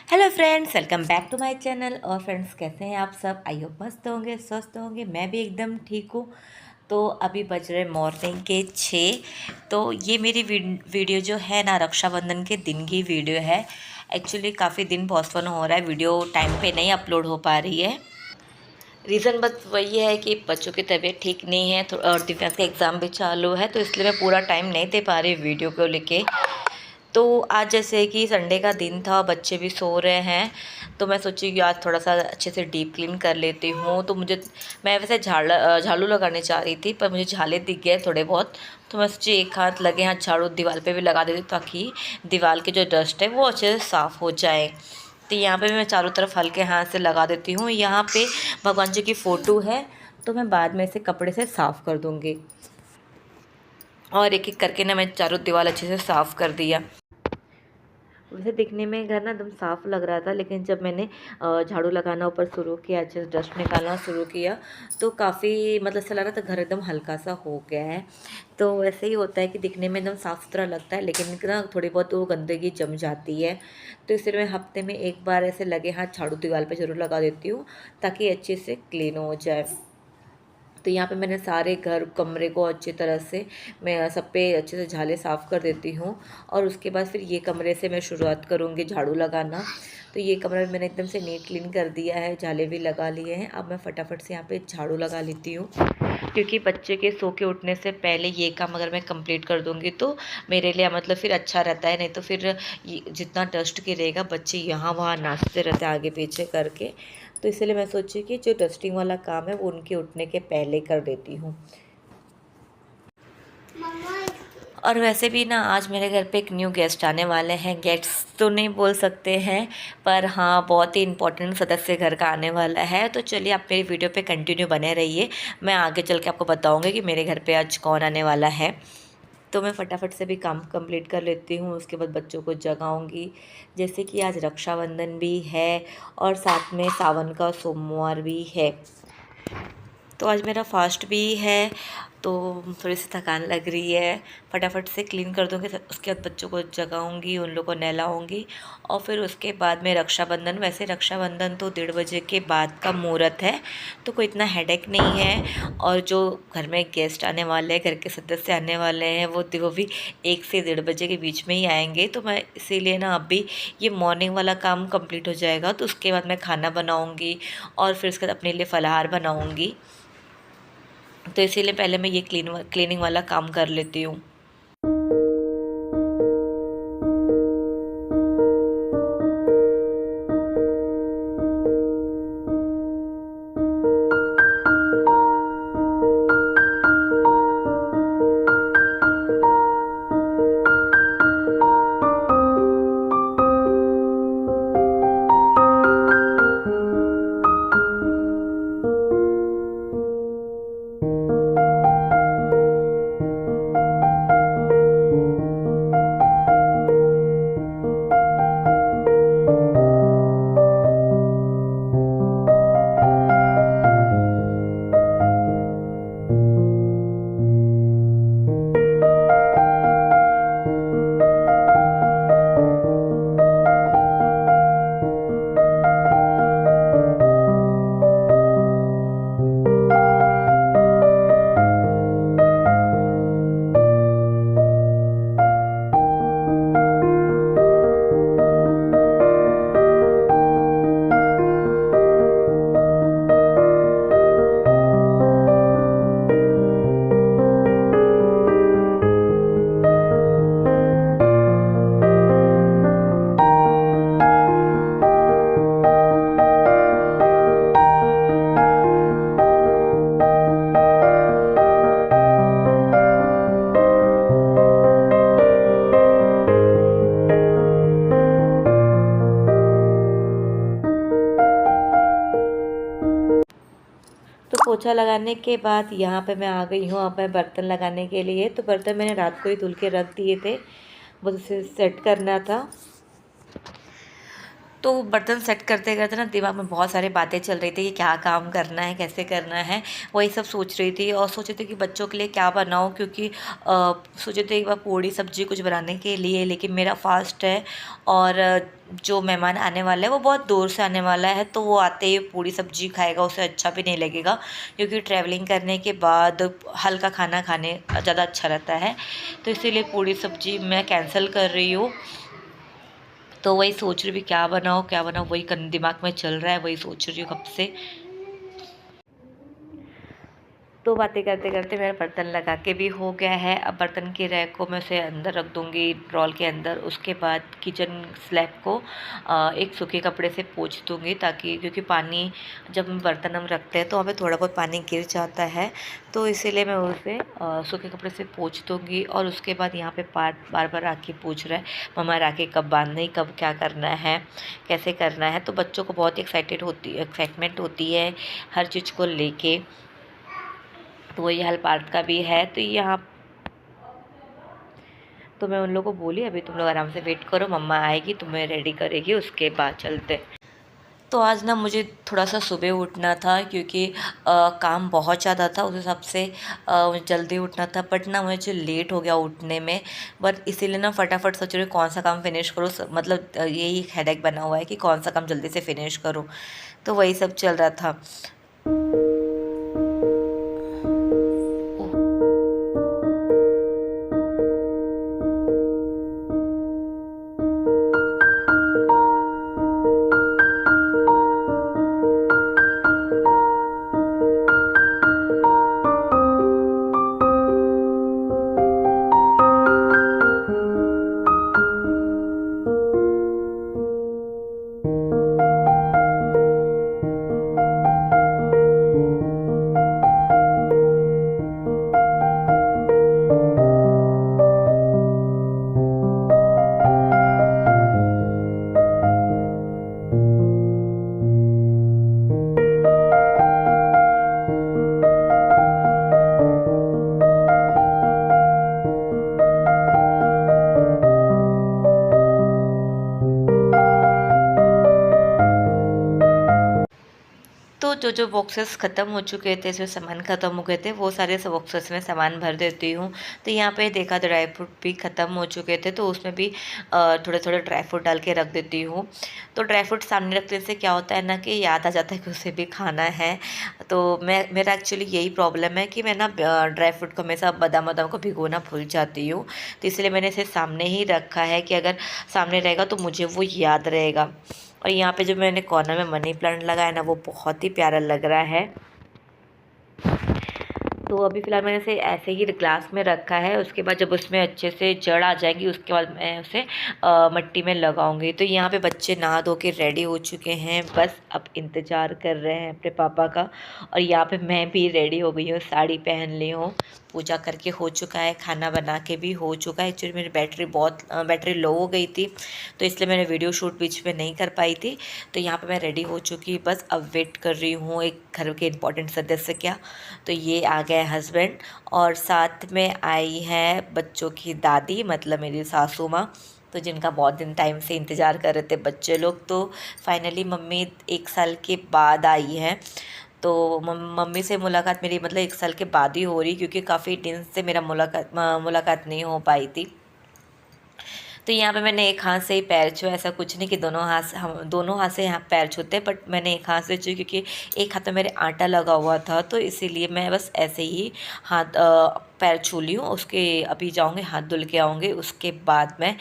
Hello friends, welcome back to my channel. और friends, कैसे हैं आप सब? आई होप मस्त होंगे, स्वस्थ होंगे। मैं भी एकदम ठीक हूँ। तो अभी बज रहे मॉर्निंग के 6। तो ये मेरी वीडियो जो है ना, रक्षाबंधन के दिन की वीडियो है। एक्चुअली काफ़ी दिन पोस्टपोन हो रहा है, वीडियो टाइम पे नहीं अपलोड हो पा रही है। रीज़न बस वही है कि बच्चों की तबीयत ठीक नहीं है और दिव्यांश का एग्ज़ाम भी चालू है, तो इसलिए मैं पूरा टाइम नहीं दे पा रही वीडियो को लेके। तो आज जैसे कि संडे का दिन था, बच्चे भी सो रहे हैं, तो मैं सोची कि आज थोड़ा सा अच्छे से डीप क्लीन कर लेती हूँ। तो मैं वैसे झाड़ू लगाने चाह रही थी, पर मुझे झाले दिख गए थोड़े बहुत। तो मैं सोची एक हाथ लगे हाथ झाड़ू दीवार पे भी लगा देती हूँ, ताकि दीवार की जो डस्ट है वो अच्छे से साफ़ हो जाए। तो यहाँ पे मैं चारों तरफ हल्के हाथ से लगा देती हूँ। यहाँ पे भगवान जी की फ़ोटो है, तो मैं बाद में इसे कपड़े से साफ़ कर दूँगी। और एक एक करके ना मैं चारों दीवार अच्छे से साफ़ कर दिया। वैसे दिखने में घर ना एकदम साफ़ लग रहा था, लेकिन जब मैंने झाड़ू लगाना ऊपर शुरू किया, अच्छे से डस्ट निकालना शुरू किया, तो काफ़ी मतलब ऐसा लग रहा था घर एकदम हल्का सा हो गया है। तो वैसे ही होता है कि दिखने में एकदम साफ़ सुथरा लगता है, लेकिन ना थोड़ी बहुत वो गंदगी जम जाती है। तो इसलिए मैं हफ्ते में एक बार ऐसे लगे हाथ झाड़ू दीवार पे ज़रूर लगा देती हूँ, ताकि अच्छे से क्लीन हो जाए। तो यहाँ पे मैंने सारे घर कमरे को अच्छी तरह से मैं सब पे अच्छे से झाले साफ़ कर देती हूँ। और उसके बाद फिर ये कमरे से मैं शुरुआत करूँगी झाड़ू लगाना। तो ये कमरा भी मैंने एकदम से नीट क्लीन कर दिया है, झाले भी लगा लिए हैं। अब मैं फटाफट से यहाँ पे झाड़ू लगा लेती हूँ, क्योंकि बच्चे के सो के उठने से पहले ये काम अगर मैं कंप्लीट कर दूँगी तो मेरे लिए मतलब फिर अच्छा रहता है। नहीं तो फिर जितना डस्ट गिरेगा, बच्चे यहाँ वहाँ नाचते रहते हैं आगे पीछे करके। तो इसलिए मैं सोची कि जो डस्टिंग वाला काम है वो उनके उठने के पहले कर देती हूँ। और वैसे भी ना आज मेरे घर पे एक न्यू गेस्ट आने वाले हैं। गेस्ट तो नहीं बोल सकते हैं, पर हाँ बहुत ही इम्पोर्टेंट सदस्य घर का आने वाला है। तो चलिए आप मेरी वीडियो पे कंटिन्यू बने रहिए। मैं आगे चल के आपको बताऊँगी कि मेरे घर पे आज कौन आने वाला है। तो मैं फटाफट से भी काम कंप्लीट कर लेती हूँ, उसके बाद बच्चों को जगाऊंगी। जैसे कि आज रक्षाबंधन भी है और साथ में सावन का सोमवार भी है, तो आज मेरा फास्ट भी है। तो थोड़ी सी थकान लग रही है। फटाफट से क्लीन कर दूँगी, उसके बाद बच्चों को जगाऊँगी, उन लोगों को नहलाऊँगी। और फिर उसके बाद में रक्षाबंधन, वैसे रक्षाबंधन तो 1:30 के बाद का मुहूर्त है, तो कोई इतना हेडेक नहीं है। और जो घर में गेस्ट आने वाले हैं, घर के सदस्य आने वाले हैं, वो भी 1 से 1:30 के बीच में ही आएंगे। तो मैं इसीलिए ना अभी ये मॉर्निंग वाला काम कंप्लीट हो जाएगा, तो उसके बाद मैं खाना बनाऊँगी और फिर उसके बाद अपने लिए फ़लाहार बनाऊँगी। तो इसीलिए पहले मैं ये क्लीनिंग वाला काम कर लेती हूँ। तो पोछा लगाने के बाद यहाँ पे मैं आ गई हूँ अब मैं बर्तन लगाने के लिए। तो बर्तन मैंने रात को ही धुल के रख दिए थे, बस उसे सेट करना था। तो बर्तन सेट करते करते ना दिमाग में बहुत सारी बातें चल रही थी कि क्या काम करना है, कैसे करना है, वही सब सोच रही थी। और सोचे थे कि बच्चों के लिए क्या बनाऊँ, क्योंकि सोचे थे एक बार पूड़ी सब्जी कुछ बनाने के लिए, लेकिन मेरा फास्ट है और जो मेहमान आने वाला है वो बहुत दूर से आने वाला है, तो वो आते ही पूड़ी सब्जी खाएगा, उसे अच्छा भी नहीं लगेगा, क्योंकि ट्रैवलिंग करने के बाद हल्का खाना खाने ज़्यादा अच्छा रहता है। तो इसीलिए पूड़ी सब्जी मैं कैंसिल कर रही हूँ। तो वही सोच रही भी क्या बनाओ क्या बनाओ, वही दिमाग में चल रहा है, वही सोच रही हूँ कब से। तो बातें करते करते मेरा बर्तन लगा के भी हो गया है। अब बर्तन की रैक को मैं उसे अंदर रख दूँगी ड्रॉल के अंदर। उसके बाद किचन स्लैब को एक सूखे कपड़े से पोंछ दूँगी, ताकि क्योंकि पानी जब हम बर्तन हम रखते हैं तो हमें थोड़ा बहुत पानी गिर जाता है, तो इसीलिए मैं उसे सूखे कपड़े से पोंछ दूँगी। और उसके बाद यहाँ पे पार्थ बार बार आके पूछ रहा है मम्मा राखी कब बांधनी, कब क्या करना है, कैसे करना है। तो बच्चों को बहुत एक्साइटमेंट होती है हर चीज़ को लेके। तो वही हाल पार्थ का भी है। तो यहाँ तो मैं उन लोगों को बोली अभी तुम लोग आराम से वेट करो, मम्मा आएगी तुम्हें रेडी करेगी, उसके बाद चलते। तो आज ना मुझे थोड़ा सा सुबह उठना था, क्योंकि काम बहुत ज़्यादा था, उस हिसाब से जल्दी उठना था, बट ना मुझे लेट हो गया उठने में। बट इसीलिए ना फटाफट सोच रही हूँ कौन सा काम फिनिश करूँ, मतलब यही हेडेक बना हुआ है कि कौन सा काम जल्दी से फिनिश करूँ। तो वही सब चल रहा था। तो जो जो बॉक्सेस ख़त्म हो चुके थे, जो सामान ख़त्म हो गए थे, वो सारे सब बॉक्सेस में सामान भर देती हूँ। तो यहाँ पे देखा ड्राई फ्रूट भी ख़त्म हो चुके थे, तो उसमें भी थोड़े थोड़े ड्राई फ्रूट डाल के रख देती हूँ। तो ड्राई फ्रूट सामने रखने से क्या होता है ना कि याद आ जाता है कि उसे भी खाना है। तो मेरा एक्चुअली यही प्रॉब्लम है कि मैं ना ड्राई फ्रूट को हमेशा बादाम वादाम को भिगोना भूल जाती हूँ। तो इसलिए मैंने इसे सामने ही रखा है कि अगर सामने रहेगा तो मुझे वो याद रहेगा। और यहाँ पे जो मैंने कॉर्नर में मनी प्लांट लगाया ना, वो बहुत ही प्यारा लग रहा है। तो अभी फ़िलहाल मैंने इसे ऐसे ही ग्लास में रखा है। उसके बाद जब उसमें अच्छे से जड़ आ जाएगी, उसके बाद मैं उसे मिट्टी में लगाऊंगी। तो यहाँ पे बच्चे नहा धो के रेडी हो चुके हैं, बस अब इंतज़ार कर रहे हैं अपने पापा का। और यहाँ पे मैं भी रेडी हो गई हूँ, साड़ी पहन ली हूँ, पूजा करके हो चुका है, खाना बना के भी हो चुका है। एक्चुअली मेरी बैटरी लो हो गई थी, तो इसलिए मैंने वीडियो शूट बीच में नहीं कर पाई थी। तो यहाँ पे मैं रेडी हो चुकी, बस अब वेट कर रही हूँ एक घर के इम्पोर्टेंट सदस्य क्या। तो ये आ गए हस्बैंड, और साथ में आई है बच्चों की दादी, मतलब मेरी सासू माँ, तो जिनका बहुत दिन टाइम से इंतज़ार कर रहे थे बच्चे लोग। तो फाइनली मम्मी 1 साल के बाद आई है। तो मम्मी से मुलाकात मेरी मतलब 1 साल के बाद ही हो रही, क्योंकि काफ़ी दिन से मेरा मुलाकात नहीं हो पाई थी। तो यहाँ पे मैंने एक हाथ से ही पैर छुआ, ऐसा कुछ नहीं कि दोनों हाथ से यहाँ पैर छूते, बट मैंने एक हाथ से छुई, क्योंकि एक हाथ में मेरे आटा लगा हुआ था, तो इसीलिए मैं बस ऐसे ही हाथ पैर छू ली हूँ। उसके अभी जाऊँगी हाथ धुल के आऊँगी, उसके बाद मैं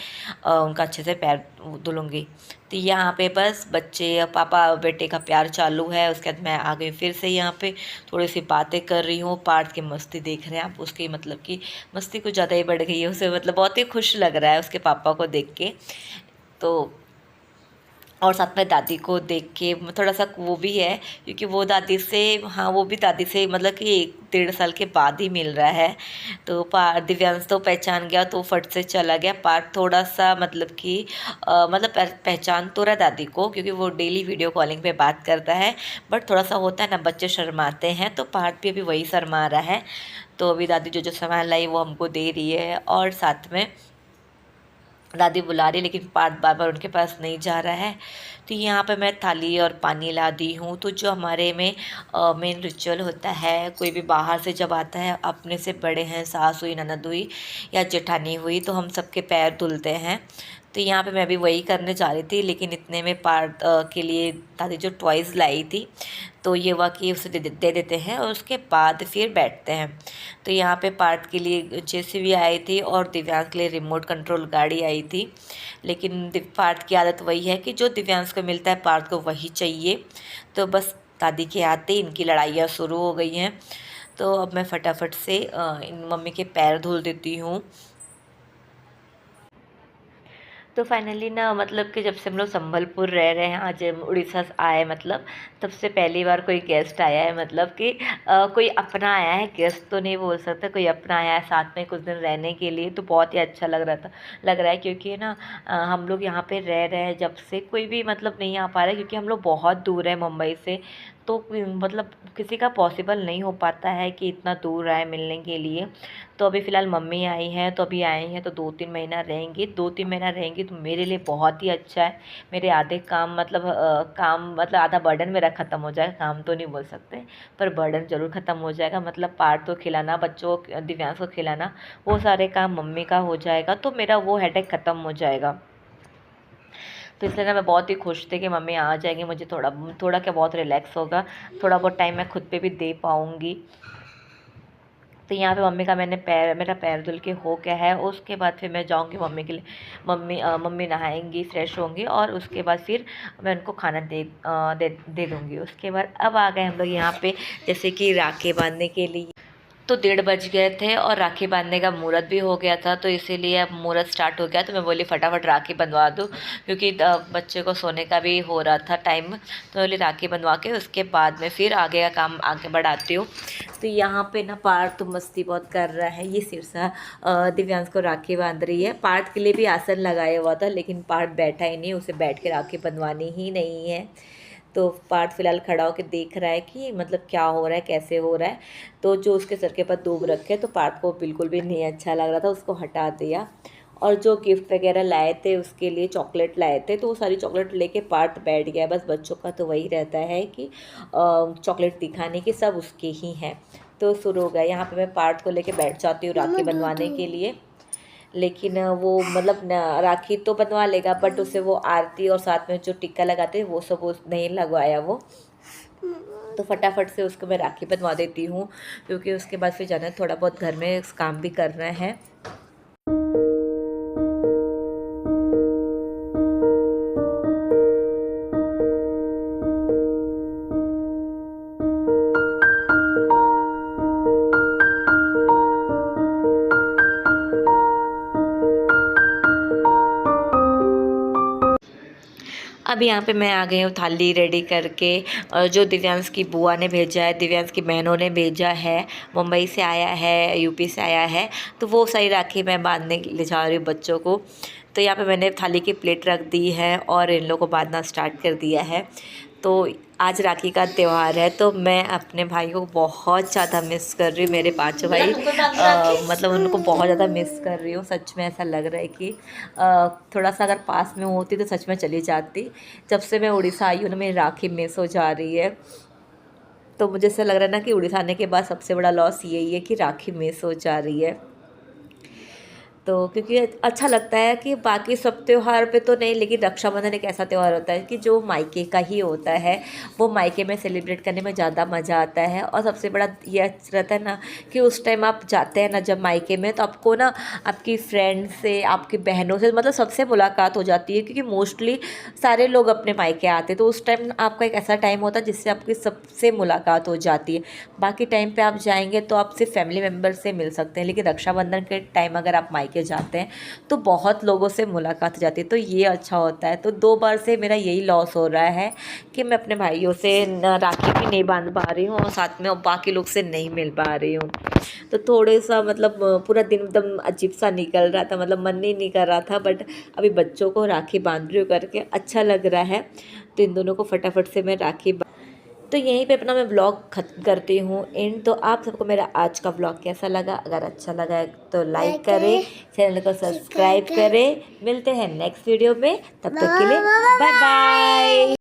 उनका अच्छे से पैर धुलूँगी। तो यहाँ पे बस बच्चे पापा बेटे का प्यार चालू है। उसके बाद मैं आ गई फिर से यहाँ पे, थोड़ी सी बातें कर रही हूँ। पार्थ की मस्ती देख रहे हैं आप, उसकी मतलब कि मस्ती कुछ ज़्यादा ही बढ़ गई है, उसे मतलब बहुत ही खुश लग रहा है उसके पापा को देख के। तो और साथ में दादी को देख के थोड़ा सा वो भी है, क्योंकि वो दादी से, हाँ वो भी दादी से मतलब कि 1-1.5 साल के बाद ही मिल रहा है। तो दिव्यांश तो पहचान गया, तो फट से चला गया। पार्थ थोड़ा सा मतलब कि मतलब पहचान तो रहा दादी को, क्योंकि वो डेली वीडियो कॉलिंग पे बात करता है, बट थोड़ा सा होता है ना बच्चे शर्माते हैं, तो पार्थ भी अभी वही शर्मा रहा है। तो अभी दादी जो जो सामान लाई वो हमको दे रही है, और साथ में दादी बुला रही लेकिन पार्थ बार बार उनके पास नहीं जा रहा है। तो यहाँ पे मैं थाली और पानी ला दी हूँ। तो जो हमारे में मेन रिचुअल होता है, कोई भी बाहर से जब आता है, अपने से बड़े हैं, सास हुई, ननद हुई या जेठानी हुई, तो हम सबके पैर धुलते हैं। तो यहाँ पे मैं भी वही करने जा रही थी, लेकिन इतने में पार्थ के लिए दादी जो टॉयज़ लाई थी, तो ये हुआ कि उसे दे देते हैं और उसके बाद फिर बैठते हैं। तो यहाँ पे पार्थ के लिए जेसीबी आई थी और दिव्यांश के लिए रिमोट कंट्रोल गाड़ी आई थी। लेकिन पार्थ की आदत वही है कि जो दिव्यांश को मिलता है पार्थ को वही चाहिए। तो बस दादी के आते ही इनकी लड़ाइयाँ शुरू हो गई हैं। तो अब मैं फटाफट से इन मम्मी के पैर धुल देती हूँ। तो फाइनली ना, मतलब कि जब से हम लोग संबलपुर रह रहे हैं, आज हम उड़ीसा से आए, मतलब तब से पहली बार कोई गेस्ट आया है, मतलब कि कोई अपना आया है, गेस्ट तो नहीं बोल सकते, कोई अपना आया है साथ में कुछ दिन रहने के लिए। तो बहुत ही अच्छा लग रहा है क्योंकि ना हम लोग यहाँ पे रह रहे हैं जब से, कोई भी मतलब नहीं आ पा रहा है क्योंकि हम लोग बहुत दूर है मुंबई से। तो मतलब किसी का पॉसिबल नहीं हो पाता है कि इतना दूर आए मिलने के लिए। तो अभी फ़िलहाल मम्मी आई हैं, तो अभी आई हैं तो 2-3 महीना रहेंगी। 2-3 महीना रहेंगी तो मेरे लिए बहुत ही अच्छा है। मेरे आधे काम मतलब आधा बर्डन मेरा ख़त्म हो जाएगा, काम तो नहीं बोल सकते पर बर्डन ज़रूर ख़त्म हो जाएगा। मतलब पार्थ को खिलाना, बच्चों को, दिव्यांश को खिलाना, वो सारे काम मम्मी का हो जाएगा, तो मेरा वो हेडेक ख़त्म हो जाएगा। तो इसलिए ना मैं बहुत ही खुश थी कि मम्मी आ जाएंगी, मुझे थोड़ा थोड़ा क्या बहुत रिलैक्स होगा, थोड़ा बहुत टाइम मैं खुद पे भी दे पाऊँगी। तो यहाँ पे मम्मी का मेरा पैर धुल के हो गया है। उसके बाद फिर मैं जाऊँगी मम्मी के लिए, मम्मी नहाएंगी, फ्रेश होंगी और उसके बाद फिर मैं उनको खाना दे दूँगी। उसके बाद अब आ गए हम लोग यहाँ पे जैसे कि राखी बांधने के लिए। तो 1:30 बज गए थे और राखी बांधने का मुहूर्त भी हो गया था, तो इसीलिए अब मुहूर्त स्टार्ट हो गया। तो मैं बोली फटाफट राखी बंधवा दूँ क्योंकि बच्चे को सोने का भी हो रहा था टाइम। तो बोली राखी बंधवा के उसके बाद में फिर आगे का काम आगे बढ़ाती हूँ। तो यहाँ पे ना पार्थ तो मस्ती बहुत कर रहा है। ये सिरसा दिव्यांश को राखी बांध रही है। पार्थ के लिए भी आसन लगाया हुआ था लेकिन पार्थ बैठा ही नहीं, उसे बैठ के राखी बंधवानी ही नहीं है। तो पार्थ फिलहाल खड़ा होकर देख रहा है कि मतलब क्या हो रहा है, कैसे हो रहा है। तो जो उसके सर के ऊपर दूब रखे, तो पार्थ को बिल्कुल भी नहीं अच्छा लग रहा था, उसको हटा दिया। और जो गिफ्ट वगैरह लाए थे उसके लिए चॉकलेट लाए थे, तो वो सारी चॉकलेट लेके पार्थ बैठ गया। बस बच्चों का तो वही रहता है कि चॉकलेट दिखाने की, सब उसके ही हैं। तो शुरू हो गया। यहाँ पे मैं पार्थ को लेके बैठ जाती हूँ राखी बनवाने के लिए। लेकिन वो मतलब राखी तो बनवा लेगा बट उसे वो आरती और साथ में जो टिक्का लगाते हैं वो सब वो नहीं लगवाया वो। तो फटाफट से उसको मैं राखी बनवा देती हूँ क्योंकि उसके बाद फिर जाना, थोड़ा बहुत घर में काम भी करना है। अब यहाँ पे मैं आ गई हूँ थाली रेडी करके। और जो दिव्यांश की बुआ ने भेजा है, दिव्यांश की बहनों ने भेजा है, मुंबई से आया है, यूपी से आया है, तो वो सारी राखी मैं बांधने ले जा रही हूँ बच्चों को। तो यहाँ पे मैंने थाली की प्लेट रख दी है और इन लोगों को बांधना स्टार्ट कर दिया है। तो आज राखी का त्यौहार है, तो मैं अपने भाई को बहुत ज़्यादा मिस कर रही हूँ। मेरे पाँचों भाई मतलब उनको बहुत ज़्यादा मिस कर रही हूँ। सच में ऐसा लग रहा है कि थोड़ा सा अगर पास में होती तो सच में चली जाती। जब से मैं उड़ीसा आई हूँ ना, मेरी राखी मिस हो जा रही है। तो मुझे ऐसा लग रहा है ना कि उड़ीसा आने के बाद सबसे बड़ा लॉस यही है कि राखी मिस हो जा रही है। तो क्योंकि अच्छा लगता है कि बाकी सब त्यौहार पे तो नहीं, लेकिन रक्षाबंधन एक ऐसा त्यौहार होता है कि जो मायके का ही होता है, वो मायके में सेलिब्रेट करने में ज़्यादा मज़ा आता है। और सबसे बड़ा ये रहता है ना कि उस टाइम आप जाते हैं ना जब मायके में, तो आपको ना आपकी फ्रेंड से, आपकी बहनों से, मतलब सबसे मुलाकात हो जाती है क्योंकि मोस्टली सारे लोग अपने मायके आते हैं। तो उस टाइम आपका एक ऐसा टाइम होता है जिससे आपकी सबसे मुलाकात हो जाती है। बाकी टाइम पे आप जाएंगे तो आप सिर्फ फैमिली मेम्बर से मिल सकते हैं, लेकिन रक्षाबंधन के टाइम अगर आप मायके जाते हैं तो बहुत लोगों से मुलाकात हो जाती है। तो ये अच्छा होता है। तो 2 बार से मेरा यही लॉस हो रहा है कि मैं अपने भाइयों से राखी भी नहीं बांध पा रही हूँ और साथ में बाकी लोग से नहीं मिल पा रही हूँ। तो थोड़े सा मतलब पूरा दिन एकदम अजीब सा निकल रहा था, मतलब मन नहीं कर रहा था। बट अभी बच्चों को राखी बांध रही हूँ करके अच्छा लग रहा है। तो इन दोनों को फटाफट से मैं राखी तो यहीं पे अपना मैं व्लॉग खत्म करती हूँ एंड। तो आप सबको मेरा आज का व्लॉग कैसा लगा? अगर अच्छा लगा है तो लाइक करें, चैनल को सब्सक्राइब करें। मिलते हैं नेक्स्ट वीडियो में, तब तक के लिए बाय बाय।